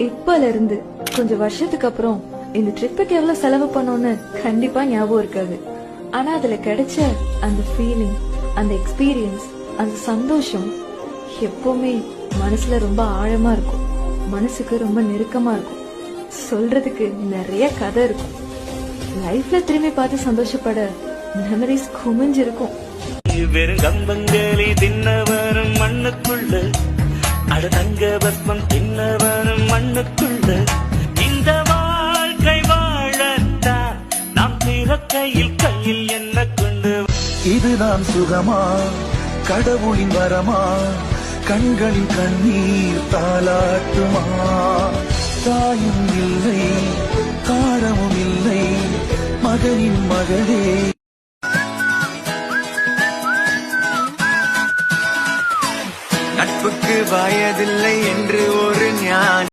இப்பல இருந்து கொஞ்சம் வருஷத்துக்கு அப்புறம் இந்த ட்ரிப்புக்கு எவ்வளவு செலவு பண்ணோம்னு கண்டிப்பா ஞாபகம் இருக்காது. ஆனா அதுல கிடைச்ச அந்த ஃபீலிங், அந்த எக்ஸ்பீரியன்ஸ், அந்த சந்தோஷம் எப்பவுமே மனசுல ரொம்ப ஆழமா இருக்கும், மனசுக்கு ரொம்ப நெருக்கமா இருக்கும். சொல்றதுக்கு நிறைய கதை இருக்கும். லைஃப்ல திரும்பி பார்த்து சந்தோஷப்பட மெமரிஸ் குமிஞ்சிருக்கும். வெறும் கம்பங்களி தின்னவரும் மண்ணுக்குள்ள, அட தங்க பஸ்மம் தின்னவரும் மண்ணுக்குள்ள. இந்த வாழ்க்கை வாழத்தான் நாம் பிறக்கையில் கையில் என்ன கொண்டு. இதுதான் சுகமா, கடவுளின் வரமா, கண்களின் கண்ணீர் தாலாட்டுமா. தாயும் இல்லை, காரமும் இல்லை, மகனின் மகளே. நட்புக்கு வயதில்லை என்று